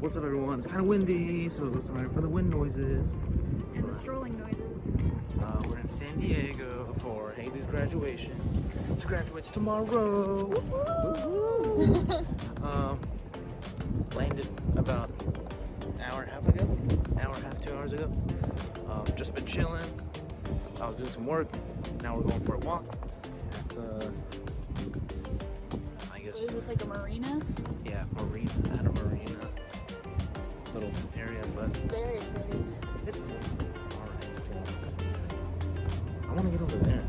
What's up, everyone? It's kind of windy, so sorry for the wind noises. And the strolling noises. We're in San Diego for Hailey's graduation. She graduates tomorrow. Landed about an hour and a half ago. An hour and a half, 2 hours ago. Just been chilling. I was doing some work. Now we're going for a walk at, I guess. Is this like a marina? Yeah, marina. At a marina. Little area, but Very pretty. it's cool. Alright, I want to get over there,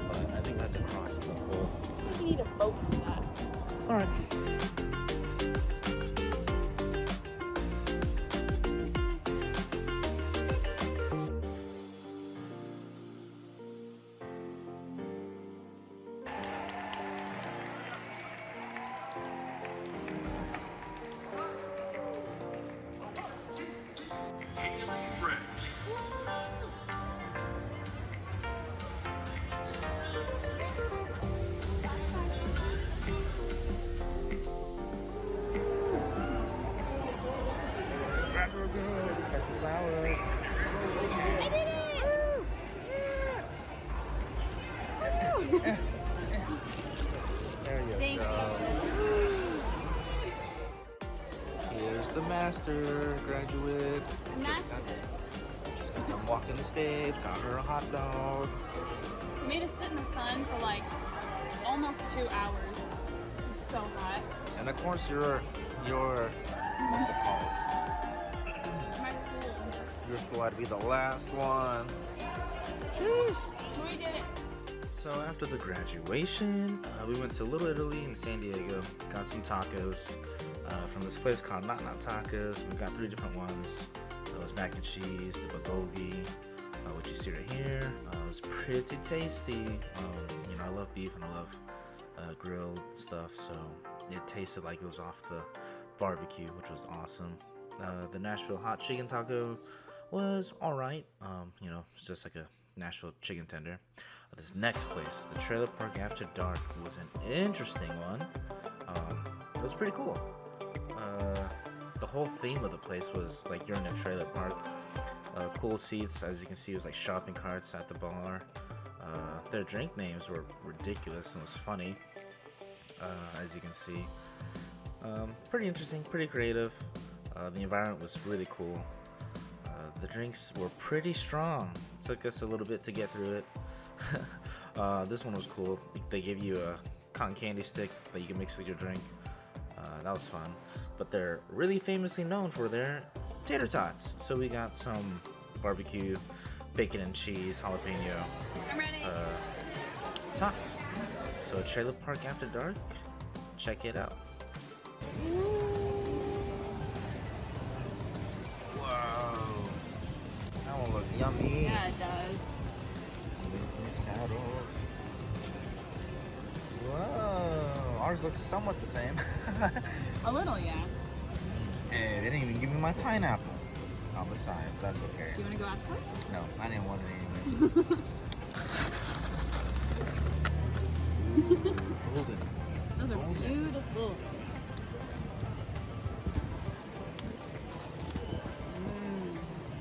but I think that's across the whole. I think you need a boat for that. Alright. Hailey French. Natural good. Catch the flowers. I did it! There you Thank go. Here's the master graduate. Just got done walking the stage. Got her a hot dog. We made us sit in the sun for like almost 2 hours. It was so hot. And of course, your what's it called? My school. Your school had to be the last one. We did it. So after the graduation, we went to Little Italy in San Diego. Got some tacos from this place called Not Tacos. We got 3 different ones. It was mac and cheese, the bulgogi, which you see right here. It was pretty tasty. You know, I love beef and I love grilled stuff, so it tasted like it was off the barbecue, which was awesome. The Nashville hot chicken taco was alright. You know, it's just like a Nashville chicken tender. This next place, the Trailer Park After Dark, was an interesting one. It was pretty cool. The whole theme of the place was like you're in a trailer park. Cool seats, as you can see, it was like shopping carts at the bar. Their drink names were ridiculous and it was funny, as you can see. Pretty interesting, pretty creative. The environment was really cool. The drinks were pretty strong. It took us a little bit to get through it. This one was cool. They gave you a cotton candy stick that you can mix with your drink. That was fun. But they're really famously known for their tater tots. So we got some barbecue, bacon and cheese, jalapeno I'm ready. tots. So Trailer Park After Dark, check it out. Whoa, that one looks yummy. Yeah, it does. Saddles. Whoa, ours looks somewhat the same. A little, yeah. Hey, they didn't even give me my pineapple on the side. That's okay. Do you want to go ask for it? No, I didn't want it anyways. Golden. Those are Golden. beautiful.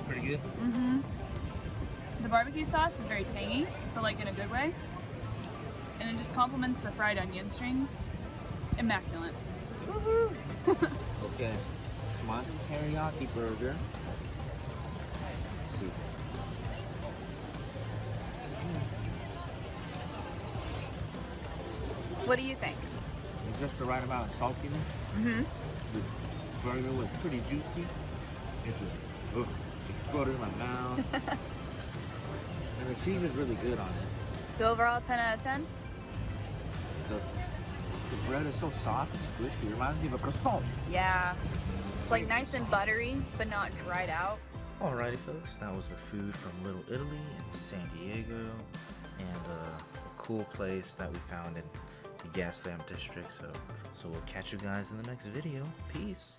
Pretty good. Mm-hmm. The barbecue sauce is very tangy, but like in a good way. And it just complements the fried onion strings. Immaculate. Woohoo! Okay. Mine's a teriyaki burger. Let's see. What do you think? It's just the right amount of saltiness. Mm-hmm. The burger was pretty juicy. It just exploded in my mouth. And the cheese is really good on it. So overall, 10 out of 10? The bread is so soft and squishy. It reminds me of a croissant. Yeah. It's like nice and buttery, but not dried out. Alrighty folks, that was the food from Little Italy in San Diego, and a cool place that we found in the Gaslamp district. So we'll catch you guys in the next video. Peace.